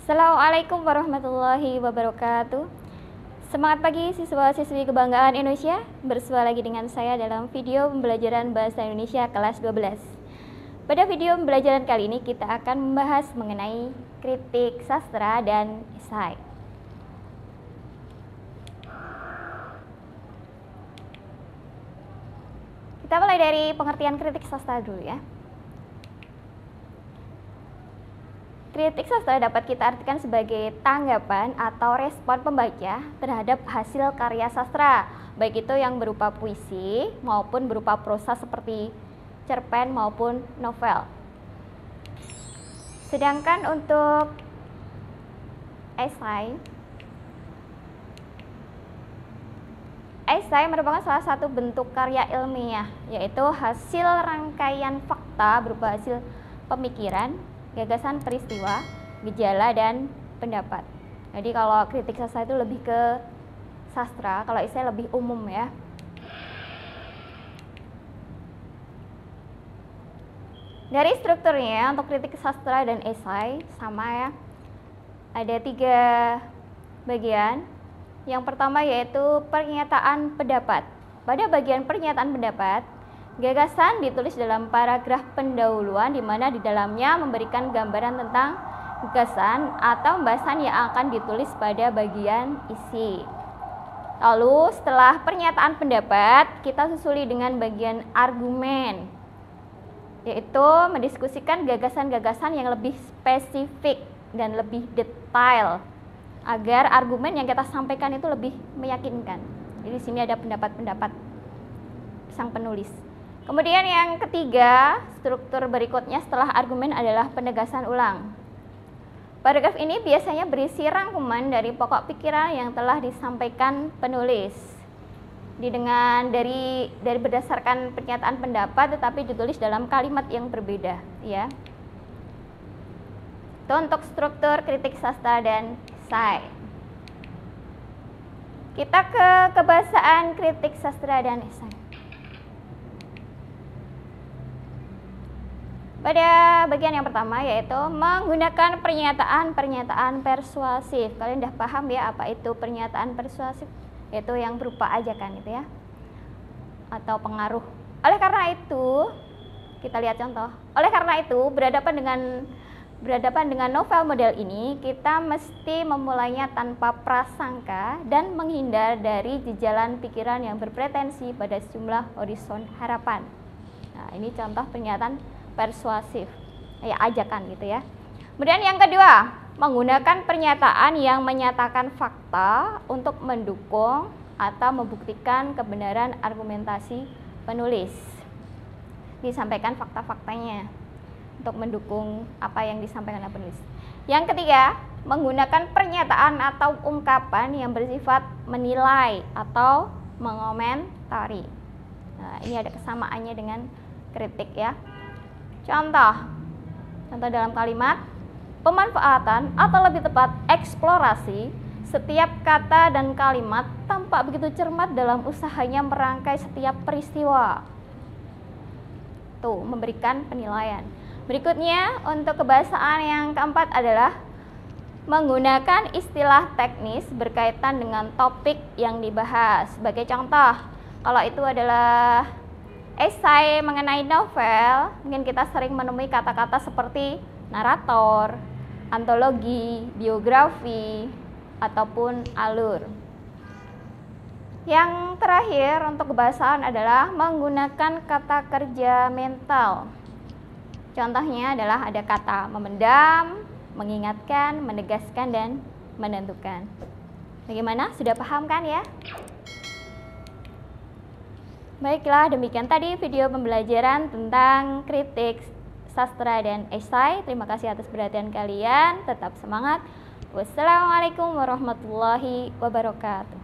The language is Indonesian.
Assalamualaikum warahmatullahi wabarakatuh. Semangat pagi siswa-siswi kebanggaan Indonesia. Bersua lagi dengan saya dalam video pembelajaran Bahasa Indonesia kelas 12. Pada video pembelajaran kali ini kita akan membahas mengenai kritik sastra dan esai. Kita mulai dari pengertian kritik sastra dulu ya. Kritik sastra dapat kita artikan sebagai tanggapan atau respon pembaca terhadap hasil karya sastra, baik itu yang berupa puisi maupun berupa prosa seperti cerpen maupun novel. Sedangkan untuk esai merupakan salah satu bentuk karya ilmiah, yaitu hasil rangkaian fakta berupa hasil pemikiran, gagasan peristiwa, gejala, dan pendapat. Jadi kalau kritik sastra itu lebih ke sastra, kalau esai lebih umum ya. Dari strukturnya untuk kritik sastra dan esai sama ya. Ada 3 bagian. Yang pertama yaitu pernyataan pendapat. Pada bagian pernyataan pendapat, gagasan ditulis dalam paragraf pendahuluan di mana di dalamnya memberikan gambaran tentang gagasan atau pembahasan yang akan ditulis pada bagian isi. Lalu setelah pernyataan pendapat, kita susuli dengan bagian argumen, yaitu mendiskusikan gagasan-gagasan yang lebih spesifik dan lebih detail agar argumen yang kita sampaikan itu lebih meyakinkan. Jadi di sini ada pendapat-pendapat sang penulis. Kemudian yang ketiga, struktur berikutnya setelah argumen adalah penegasan ulang. Paragraf ini biasanya berisi rangkuman dari pokok pikiran yang telah disampaikan penulis. Dari berdasarkan pernyataan pendapat tetapi ditulis dalam kalimat yang berbeda, ya. Itu untuk struktur kritik sastra dan esai. Kita ke kebahasaan kritik sastra dan esai. Pada bagian yang pertama yaitu menggunakan pernyataan-pernyataan persuasif. Kalian udah paham ya apa itu pernyataan persuasif? Yaitu yang berupa ajakan gitu ya, atau pengaruh. Oleh karena itu, kita lihat contoh. Oleh karena itu, berhadapan dengan novel model ini, kita mesti memulainya tanpa prasangka dan menghindar dari jejalan pikiran yang berpretensi pada sejumlah horizon harapan. Nah, ini contoh pernyataan persuasif, kayak ajakan gitu ya. Kemudian yang kedua, menggunakan pernyataan yang menyatakan fakta untuk mendukung atau membuktikan kebenaran argumentasi penulis. Disampaikan fakta-faktanya untuk mendukung apa yang disampaikan oleh penulis. Yang ketiga, menggunakan pernyataan atau ungkapan yang bersifat menilai atau mengomentari. Nah, ini ada kesamaannya dengan kritik ya. Contoh dalam kalimat, pemanfaatan atau lebih tepat eksplorasi setiap kata dan kalimat tampak begitu cermat dalam usahanya merangkai setiap peristiwa. Tuh, memberikan penilaian. Berikutnya untuk kebahasaan yang keempat adalah menggunakan istilah teknis berkaitan dengan topik yang dibahas. Sebagai contoh, kalau itu adalah esai mengenai novel, mungkin kita sering menemui kata-kata seperti narator, antologi, biografi, ataupun alur. Yang terakhir untuk kebahasaan adalah menggunakan kata kerja mental. Contohnya adalah ada kata memendam, mengingatkan, menegaskan, dan menentukan. Bagaimana? Sudah paham kan ya? Baiklah, demikian tadi video pembelajaran tentang kritik sastra dan esai. Terima kasih atas perhatian kalian. Tetap semangat. Wassalamualaikum warahmatullahi wabarakatuh.